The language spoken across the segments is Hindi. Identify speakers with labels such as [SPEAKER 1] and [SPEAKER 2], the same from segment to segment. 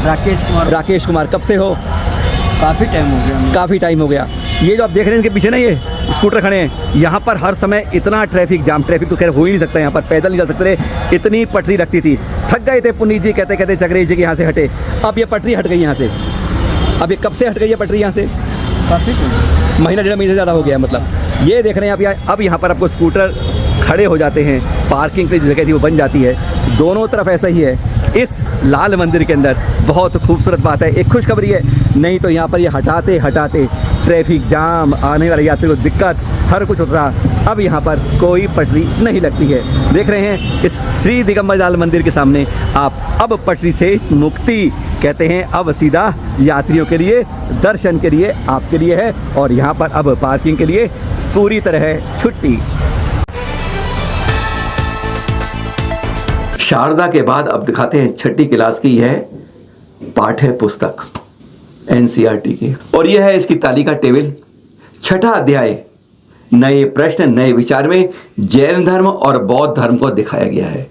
[SPEAKER 1] राकेश कुमार।
[SPEAKER 2] राकेश कुमार। कब से हो?
[SPEAKER 1] काफ़ी टाइम हो गया।
[SPEAKER 2] काफ़ी टाइम हो गया। ये जो आप देख रहे हैं इनके पीछे ना ये स्कूटर खड़े हैं, यहाँ पर हर समय इतना ट्रैफिक जाम, ट्रैफिक तो खैर हो ही नहीं सकता, यहाँ पर पैदल नहीं जा सकते, इतनी पटरी लगती थी। थक गए थे पुनीत जी कहते कहते चक्रेश जी के यहाँ से हटे। अब ये पटरी हट गई यहाँ से। अब ये कब से हट गई है पटरी यहाँ से?
[SPEAKER 1] काफ़ी
[SPEAKER 2] महीना डेढ़ महीने से ज़्यादा हो गया। मतलब ये देख रहे हैं आप, अब यहाँ पर आपको स्कूटर खड़े हो जाते हैं, पार्किंग की जगह थी वो बन जाती है। दोनों तरफ ऐसा ही है इस लाल मंदिर के अंदर। बहुत खूबसूरत बात है, एक खुशखबरी है। नहीं तो यहाँ पर ये हटाते हटाते ट्रैफिक जाम, आने वाले यात्रियों को दिक्कत, हर कुछ होता। अब यहाँ पर कोई पटरी नहीं लगती है। देख रहे हैं इस श्री दिगंबर लाल मंदिर के सामने आप अब पटरी से मुक्ति कहते हैं। अब सीधा यात्रियों के लिए, दर्शन के लिए, आपके लिए है। और यहाँ पर अब पार्किंग के लिए पूरी तरह है छुट्टी। शारदा के बाद अब दिखाते हैं छठी क्लास की यह पाठ्य पुस्तक एनसीईआरटी की, और यह है इसकी तालिका टेबल। छठा अध्याय नए प्रश्न, नए विचार में जैन धर्म और बौद्ध धर्म को दिखाया गया है।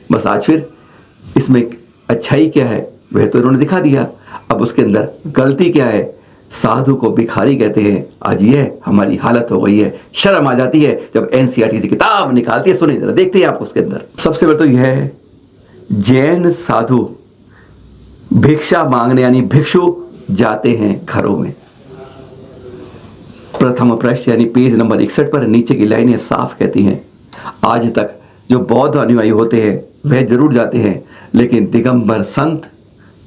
[SPEAKER 2] बस आज फिर इसमें अच्छाई क्या है वह तो इन्होंने दिखा दिया, अब उसके अंदर गलती क्या है, साधु को भिखारी कहते हैं। आज यह हमारी हालत हो गई है। शर्म आ जाती है जब एनसीईआरटी से किताब निकालती है। सुनिए जरा, देखते हैं आप उसके अंदर। सबसे पहले तो यह है, जैन साधु भिक्षा मांगने यानी भिक्षु जाते हैं घरों में। प्रथम पृष्ठ यानी पेज नंबर 61 पर नीचे की लाइनें साफ कहती हैं, आज तक जो बौद्ध अनुयायी होते हैं वह जरूर जाते हैं, लेकिन दिगंबर संत,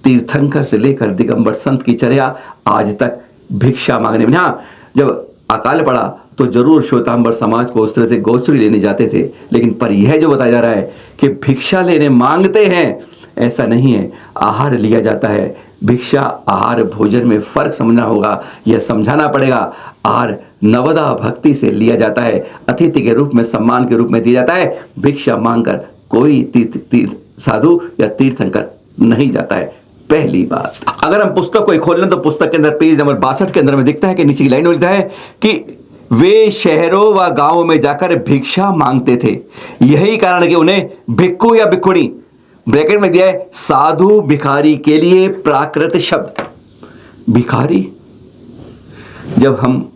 [SPEAKER 2] तीर्थंकर से लेकर दिगंबर संत की चर्या आज तक भिक्षा मांगने में। हाँ, जब अकाल पड़ा तो जरूर श्वेतांबर समाज को उस तरह से गोचरी लेने जाते थे, लेकिन पर यह जो बताया जा रहा है कि भिक्षा लेने मांगते हैं, ऐसा नहीं है। आहार लिया जाता है। भिक्षा आहार भोजन में फर्क समझना होगा, यह समझाना पड़ेगा। आहार नवदा भक्ति से लिया जाता है, अतिथि के रूप में, सम्मान के रूप में दिया जाता है। भिक्षा मांगकर कोई तीर्थ साधु या तीर्थंकर नहीं जाता है। पहली बात, अगर हम पुस्तक को खोल लें तो पुस्तक के अंदर पेज नंबर 62 के अंदर में दिखता है कि नीचे की लाइन में लिखा है कि वे शहरों व गांवों में जाकर भिक्षा मांगते थे। यही कारण है कि उन्हें भिक्खु या भिक्षुणी, ब्रैकेट में दिया है साधु भिखारी के लिए प्राकृत शब्द। भिखारी, जब हम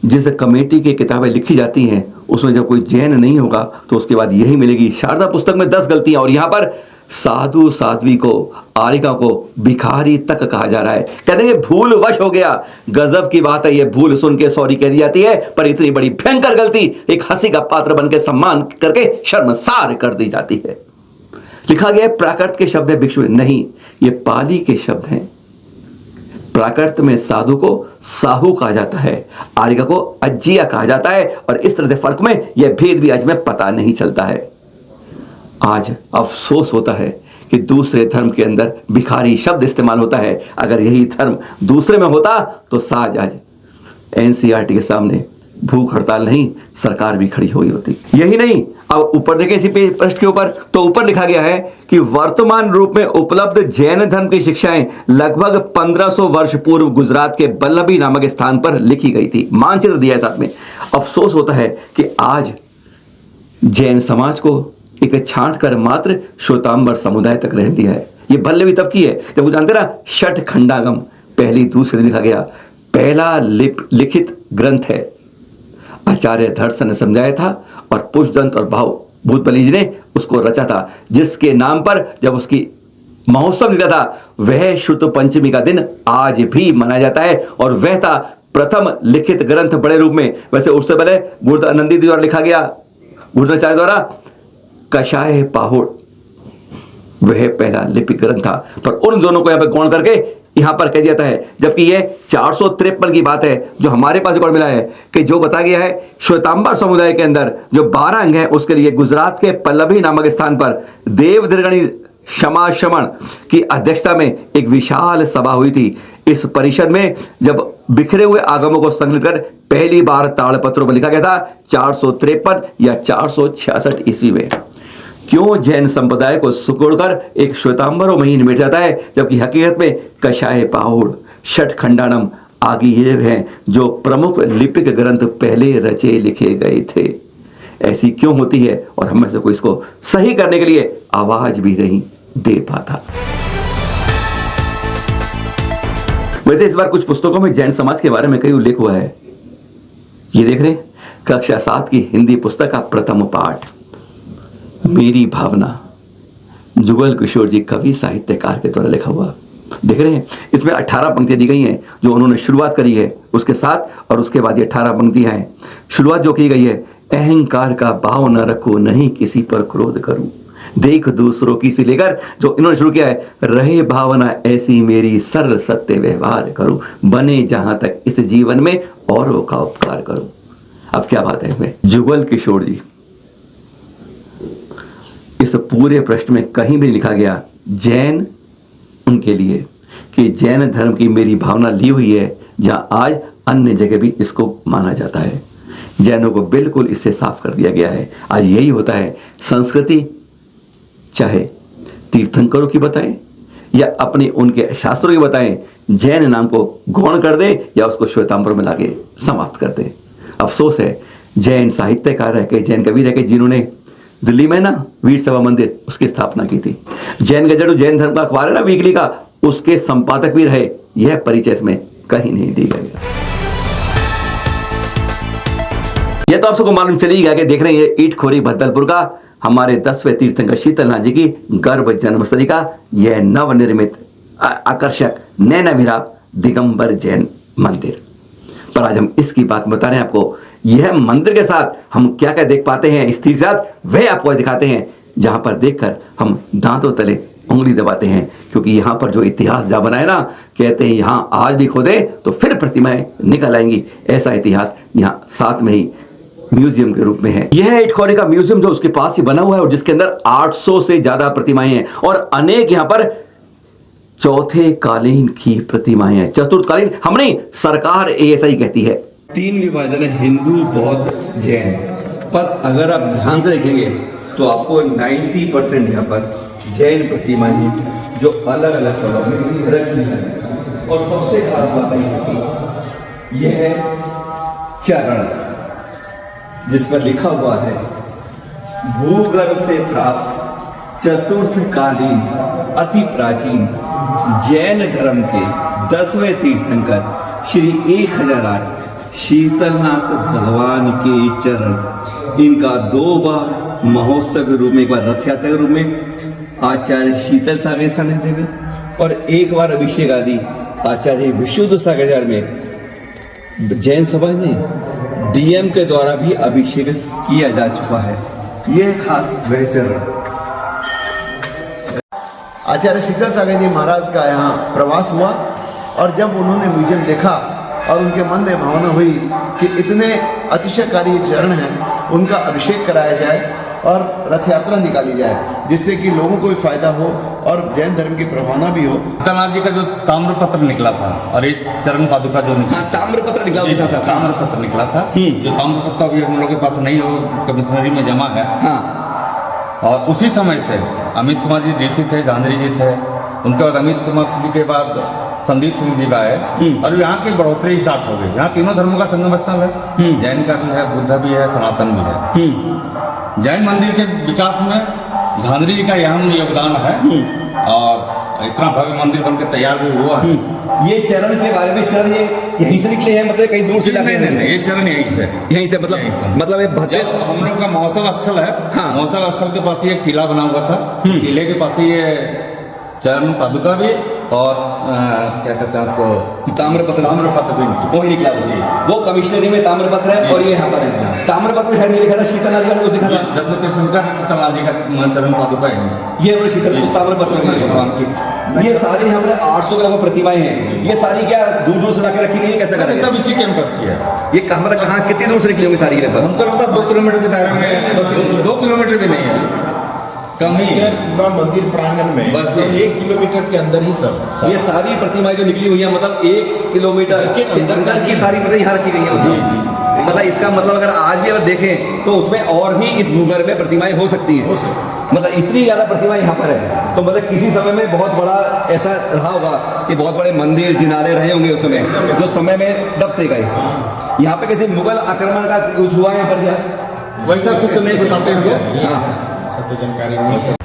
[SPEAKER 2] जिस कमेटी की किताबें लिखी जाती हैं उसमें जब कोई जैन नहीं होगा तो उसके बाद यही मिलेगी। शारदा पुस्तक में 10 गलतियां, और यहां पर साधु साध्वी को, आरिका को भिखारी तक कहा जा रहा है। कहते हैं भूल वश हो गया। गजब की बात है, यह भूल सुन के सॉरी कह दी जाती है, पर इतनी बड़ी भयंकर गलती एक हंसी का पात्र बन के सम्मान करके शर्मसार कर दी जाती है। लिखा गया प्राकृत के शब्द है भिक्षु, नहीं, ये पाली के शब्द हैं। प्राकृत में साधु को साहू कहा जाता है, आरिका को अज्जिया कहा जाता है, और इस तरह से फर्क में यह भेद भी आज में पता नहीं चलता है। आज अफसोस होता है कि दूसरे धर्म के अंदर भिखारी शब्द इस्तेमाल होता है। अगर यही धर्म दूसरे में होता तो साज आज एनसीईआरटी के सामने भूख हड़ताल नहीं, सरकार भी खड़ी हुई होती। यही नहीं, अब ऊपर देखें इसी पृष्ठ के ऊपर, तो ऊपर लिखा गया है कि वर्तमान रूप में उपलब्ध जैन धर्म की शिक्षाएं लगभग 1500 वर्ष पूर्व गुजरात के बल्लभी नामक स्थान पर लिखी गई थी। मानचित्र दिया है साथ में। अफसोस होता है कि आज जैन समाज को एक छांट कर मात्र श्वेतांबर समुदाय तक रह दिया है। ये बल्लभी तब की है जब वो जानते ना, षट खंडागम पहली दूसरे दिन लिखा गया, पहला लिखित ग्रंथ है। आचार्य धर्सन ने समझाया था और पुष्पदंत और भाव भूतबली जी ने उसको रचा था, जिसके नाम पर जब उसकी महोत्सव निकला था वह शुद्ध पंचमी का दिन आज भी मनाया जाता है, और वह था प्रथम लिखित ग्रंथ बड़े रूप में। वैसे उससे पहले गुरुदानंदी द्वारा लिखा गया, गुरुदाचार्य द्वारा कषाय पाहुड़, वह पहला लिपिक ग्रंथ था। पर उन दोनों को यहां पर गौण करके यहां पर कह दिया जाता है, जबकि यह 453 की बात है जो हमारे पास रिकॉर्ड मिला है कि जो बताया गया है श्वेतांबर समुदाय के अंदर जो 12 अंग है उसके लिए गुजरात के पल्लभी नामक स्थान पर देवधर्गणी क्षमा श्रमण की अध्यक्षता में एक विशाल सभा हुई थी। इस परिषद में जब बिखरे हुए आगमों को संकलित कर पहली बार ताड़पत्रों पर लिखा गया था 453 या 466 ईस्वी में। क्यों जैन संप्रदाय को सुकोड़कर एक श्वेतांबरों में ही निमेट जाता है, जबकि हकीकत में कषाय पाहुड़, षट खंडानम आदि ये हैं जो प्रमुख लिपिक ग्रंथ पहले रचे लिखे गए थे। ऐसी क्यों होती है, और हम में से कोई इसको सही करने के लिए आवाज भी नहीं दे पाता। वैसे इस बार कुछ पुस्तकों में जैन समाज के बारे में कई उल्लेख हुआ है। ये देख रहे हैं, कक्षा 7 की हिंदी पुस्तक का प्रथम पाठ मेरी भावना, जुगल किशोर जी कवि साहित्यकार के द्वारा लिखा हुआ। देख रहे हैं, इसमें 18 पंक्तियां दी गई हैं जो उन्होंने शुरुआत करी है उसके साथ, और उसके बाद ये 18 पंक्तियां हैं। शुरुआत जो की गई है, अहंकार का भाव न रखो, नहीं किसी पर क्रोध करूं, देख दूसरों की से लेकर जो इन्होंने शुरू किया है, रहे भावना ऐसी मेरी, सरल सत्य व्यवहार करूं, बने जहां तक इस जीवन में औरों का उपकार करूं। अब क्या बात है इसमें, जुगल किशोर जी, इस पूरे प्रश्न में कहीं भी लिखा गया जैन उनके लिए कि जैन धर्म की मेरी भावना ली हुई है, जहां आज अन्य जगह भी इसको माना जाता है। जैनों को बिल्कुल इससे साफ कर दिया गया है। आज यही होता है, संस्कृति चाहे तीर्थंकरों की बताएं या अपने उनके शास्त्रों की बताएं, जैन नाम को गौण कर दें या उसको श्वेतांबर में लाके समाप्त कर दें। अफसोस है जैन साहित्यकार रह के, जैन कवि रह के, जिन्होंने दिल्ली में ना वीर सभा मंदिर उसकी स्थापना की थी। जैन गजट जैन धर्म का अखबार है ना वीकली का, उसके संपादक भी रहे। यह परिचय इसमें कहीं नहीं दी गई। यह तो आप सबको मालूम चली गया कि देख रहे हैं ये ईटखोरी भद्दलपुर का हमारे 10वें तीर्थंकर शीतलनाथ जी की गर्भ जन्मस्थली का यह नवनिर्मित आकर्षक नैनाभिराम दिगंबर जैन मंदिर। पर आज हम इसकी बात बता रहे हैं आपको। यह मंदिर के साथ हम क्या क्या देख पाते हैं इस तीर्थ के साथ, वह आपको दिखाते हैं, जहां पर देखकर हम दांतों तले उंगली दबाते हैं। क्योंकि यहाँ पर जो इतिहास जहाँ बना है ना, कहते हैं यहाँ आज भी खोदे तो फिर प्रतिमाएं निकल आएंगी। ऐसा इतिहास यहाँ साथ में ही म्यूजियम के रूप में है। यह इटखोरी का म्यूजियम जो उसके पास ही बना हुआ है और जिसके अंदर 800 से ज्यादा प्रतिमाएं हैं और अनेक यहाँ पर चौथे कालीन की प्रतिमाएं हैं। चतुर्थ कालीन हम नहीं, सरकार ऐसा ही कहती है। 3 विभाजन है, हिंदू, बौद्ध, जैन। पर अगर आप ध्यान से देखेंगे तो आपको 90% यहाँ पर जैन प्रतिमाएं हैं जो अलग अलग कलर में रखी हैं। और सबसे खास बात यह है चरण, जिस पर लिखा हुआ है भूगर्भ से प्राप्त चतुर्थ कालीन अति प्राचीन जैन धर्म के 10वें तीर्थंकर श्री 1008 शीतलनाथ भगवान के चरण। इनका 2 बार महोत्सव के रूप में, एक बार रथ यात्रा के रूप में आचार्य शीतल सागर सानिध्य देवी और एक बार अभिषेक आदि आचार्य विशुद्ध सागर में जैन समाज ने डीएम के द्वारा भी अभिषेक किया जा चुका है। यह खास वह चरण।
[SPEAKER 3] आचार्य शीतल सागर जी महाराज का यहाँ प्रवास हुआ और जब उन्होंने म्यूजियम देखा और उनके मन में भावना हुई कि इतने अतिशयकारी चरण हैं, उनका अभिषेक कराया जाए और रथ यात्रा निकाली जाए, जिससे कि लोगों को भी फायदा हो और जैन धर्म की प्रभावना भी हो।
[SPEAKER 4] शीतलनाथ जी का जो ताम्रपत्र निकला था और एक चरण पादुका जो निकला,
[SPEAKER 2] ताम्रपत्र निकला था,
[SPEAKER 4] ताम्रपत्र निकला था, जो ताम्रपत्र अभी हम लोग के पास नहीं हो, कमिश्नरी में जमा है।
[SPEAKER 2] हाँ।
[SPEAKER 4] और उसी समय से अमित कुमार जी डीसी थे, झांझरी जी थे, उनके बाद अमित कुमार जी के बाद संदीप सिंह जी का है और यहाँ की बढ़ोतरी स्टार्ट हो गई। यहाँ तीनों धर्मों का संगम स्थल है, जैन का भी है, बुद्ध भी है, सनातन भी है। जैन मंदिर के विकास में झांझरी जी का यहाँ योगदान है और इतना भव्य मंदिर बनकर तैयार भी हुआ है।
[SPEAKER 2] ये चरण के बारे में, चरण ये यहीं से निकले हैं, मतलब कहीं दूर से
[SPEAKER 4] नहीं, ये चरण यहीं से
[SPEAKER 2] मतलब ये भद्दे
[SPEAKER 4] हम लोग का महोत्सव स्थल है।
[SPEAKER 2] हाँ।
[SPEAKER 4] महोत्सव स्थल के पास ही एक टीला बना हुआ था, टीले के पास ही ये चरण पादुका भी और क्या कहते हैं उसको, ताम्रपत्र भी
[SPEAKER 2] वही निकला जी। वो कमिश्नरी में ताम्रपत्र है और ये यहाँ पर है। ताम्रपत्र शायद लिखा था शीतलनाथ जी का, कुछ दिखा था
[SPEAKER 4] 10वें तीर्थंकर शीतलनाथ जी का चरण पादुका है।
[SPEAKER 2] ये शीतल ताम्रपत्र भगवान की। ये सारे यहाँ पर 800 के लगभग प्रतिमाएं हैं। ये सारी क्या दूर दूर से लाकर रखी गई है, कैसे कर
[SPEAKER 4] सब इसी कैंपस की है।
[SPEAKER 2] ये कहाँ कितनी दूर से निकली होंगी सारी? लगभग
[SPEAKER 4] हमको लगता है 2 किलोमीटर के दायरे में, 2 किलोमीटर भी नहीं है, कम ही है।
[SPEAKER 5] पूरा मंदिर प्रांगण में
[SPEAKER 4] बस
[SPEAKER 5] 1 किलोमीटर के अंदर ही सब
[SPEAKER 2] ये सारी प्रतिमाएं जो निकली हुई है, मतलब 1 किलोमीटर
[SPEAKER 5] के अंदर
[SPEAKER 2] की सारी प्रतिमाएं यहाँ रखी गई हैं।
[SPEAKER 5] जी।
[SPEAKER 2] मतलब इसका मतलब अगर आज भी अगर देखें तो उसमें और भी इस भूगर्भ में प्रतिमाएं हो सकती हैं। मतलब इतनी ज्यादा प्रतिमाएं यहाँ पर है, तो मतलब किसी समय में बहुत बड़ा ऐसा रहा होगा कि बहुत बड़े मंदिर जिनारे रहे होंगे उस समय, जो समय में दबते गए। यहाँ पे किसी मुगल आक्रमण का कुछ हुआ है यहाँ पर क्या?
[SPEAKER 4] वैसा कुछ नहीं बताते हैं।
[SPEAKER 2] हाँ,
[SPEAKER 5] तो जानकारी नहीं।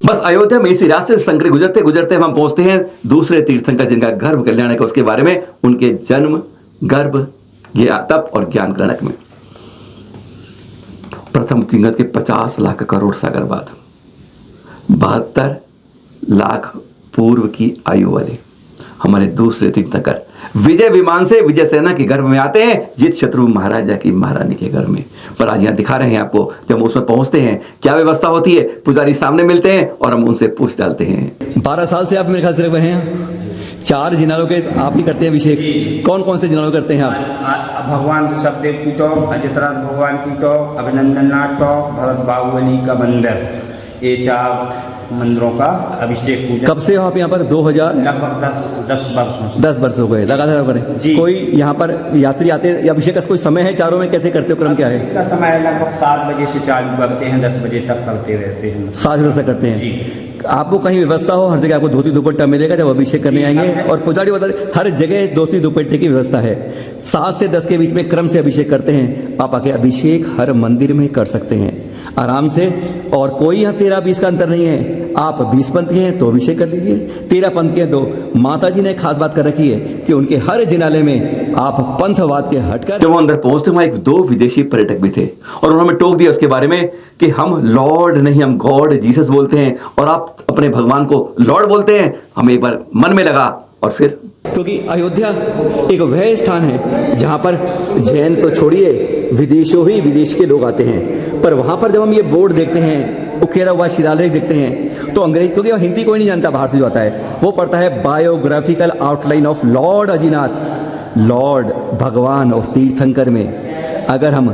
[SPEAKER 2] बस अयोध्या में इसी रास्ते से संकरी गुजरते गुजरते हम पहुंचते हैं दूसरे तीर्थंकर जिनका गर्भ कल्याण है, उसके बारे में, उनके जन्म, गर्भ, तप और ज्ञान ग्रहणक में। प्रथम तीर्थंकर के 50 लाख करोड़ सागर बाद 72 लाख पूर्व की आयु वाले हमारे दूसरे तीर्थंकर विजय विमान से विजय सेना के गर्भ में आते हैं, जित शत्रु महाराजा की महारानी के घर में। पर आज यहाँ दिखा रहे हैं आपको, जब उसमें पहुंचते हैं क्या व्यवस्था होती है। पुजारी सामने मिलते हैं और हम उनसे पूछ डालते हैं। 12 साल से आप मेरे ख्याल से रहे हैं। 4 जिनालों के आप ही करते हैं अभिषेक। कौन कौन से जिनालों करते हैं आप?
[SPEAKER 6] भगवान ऋषभदेव की टॉप, अजितराज भगवान की टॉप, अभिनंदननाथ टॉप, भरत बाहुबली का मंदिर, ये 4 मंदिरों का अभिषेक पूजा।
[SPEAKER 2] कब से हो आप यहाँ पर? 2000
[SPEAKER 6] लगभग 10 वर्षों से।
[SPEAKER 2] 10 वर्ष हो गए लगातार करें
[SPEAKER 6] जी।
[SPEAKER 2] कोई यहाँ पर यात्री आते हैं? अभिषेक का कोई समय है चारों में? कैसे करते हो, क्रम क्या है?
[SPEAKER 6] इसका समय लगभग 7 बजे से चालू करते हैं, 10 बजे तक करते रहते हैं।
[SPEAKER 2] 7 से 10 करते हैं।
[SPEAKER 6] जी।
[SPEAKER 2] आपको कहीं व्यवस्था हो, हर जगह आपको धोती दुपट्टा मिलेगा जब अभिषेक करने आएंगे। और पुजारी हर जगह धोती दुपट्टे की व्यवस्था है। 7 से 10 के बीच में क्रम से अभिषेक करते हैं। आप आके अभिषेक हर मंदिर में कर सकते हैं आराम से। और कोई यहाँ 13-20 का अंतर नहीं है। आप 20 पंथ के हैं तो अभिषेक कर लीजिए, 13 पंथ के हैं तो। माता जी ने खास बात कर रखी है कि उनके हर जिनाले में आप पंथवाद के हटकर। जब वो अंदर पहुंचते वहां 2 विदेशी पर्यटक भी थे और उन्होंने टोक दिया उसके बारे में कि हम लॉर्ड नहीं, हम गॉड जीसस बोलते हैं और आप अपने भगवान को लॉर्ड बोलते हैं। हमें एक बार मन में लगा और फिर, क्योंकि अयोध्या एक वह स्थान है जहां पर जैन तो छोड़िए विदेशों ही विदेश के लोग आते हैं। पर वहां पर जब हम ये बोर्ड देखते हैं, उकेरा हुआ शिलालेख देखते हैं, तो अंग्रेज, क्योंकि हिंदी कोई नहीं जानता बाहर से जो आता है, वो पढ़ता है biographical outline of lord Ajinath. Lord भगवान और तीर्थंकर में अगर हम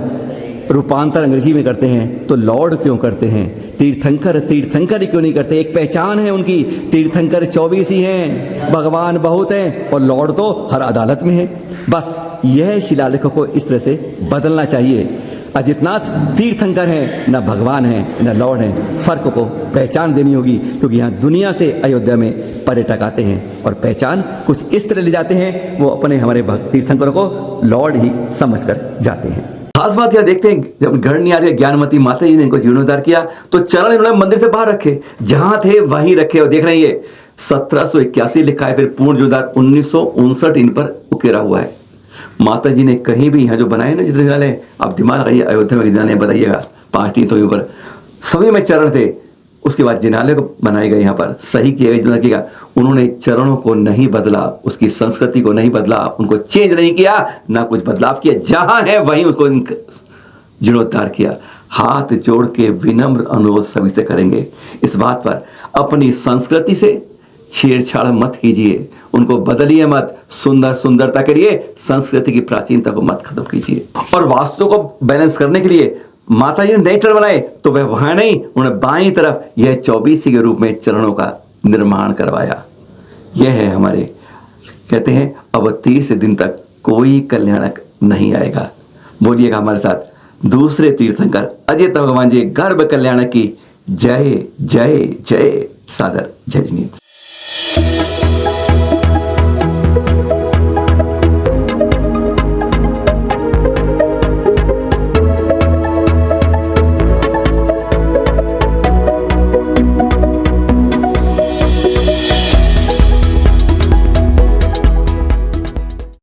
[SPEAKER 2] रूपांतर अंग्रेजी में करते हैं तो लॉर्ड क्यों करते हैं, तीर्थंकर तीर्थंकर क्यों नहीं करते? एक पहचान है उनकी, तीर्थंकर 24 ही हैं, भगवान बहुत हैं और लॉर्ड तो हर अदालत में है। बस यह शिलालेखों को इस तरह से बदलना चाहिए। अजितनाथ तीर्थंकर हैं, न भगवान हैं न लॉर्ड हैं। फ़र्क को पहचान देनी होगी, क्योंकि यहाँ दुनिया से अयोध्या में पर्यटक आते हैं और पहचान कुछ इस तरह ले जाते हैं, वो अपने हमारे तीर्थंकरों को लॉर्ड ही समझकर जाते हैं। खास बात यह देखते हैं, जब घर नहीं आ रही ज्ञानमती माता जी ने इनको जीर्णोद्धार किया तो चरण इन्होंने मंदिर से बाहर रखे, जहां थे वहीं रखे। और देख रहे हैं ये 1781 लिखा है, फिर पूर्ण जीर्णोद्धार 1959 इन पर उकेरा हुआ है। माता जी ने कहीं भी यहाँ जो बनाए ना जितने जिनालय, आप दिमाग लगाइए अयोध्या में जिनालय बताइएगा 5 तीर्थों के ऊपर, सभी में चरण थे। उसके बाद जिनालय को बनाए गए, यहाँ पर सही किया गया। उन्होंने चरणों को नहीं बदला, उसकी संस्कृति को नहीं बदला, उनको चेंज नहीं किया, ना कुछ बदलाव किया, जहां है वहीं उसको जीर्णोद्धार किया। हाथ जोड़ के विनम्र अनुरोध सभी से करेंगे इस बात पर, अपनी संस्कृति से छेड़छाड़ मत कीजिए, उनको बदलिए मत। सुंदरता के लिए संस्कृति की प्राचीनता को मत खत्म कीजिए। और वास्तु को बैलेंस करने के लिए माता जी ने नए चरण बनाए, तो वह वहां नहीं, उन्होंने बाईं तरफ यह 24 के रूप में चरणों का निर्माण करवाया। यह है हमारे, कहते हैं अब 30 दिन तक कोई कल्याणक नहीं आएगा। बोलिएगा हमारे साथ, दूसरे तीर्थंकर अजय भगवान जी गर्भ कल्याणक की जय जय जय। सादर जय जिनेन्द्र।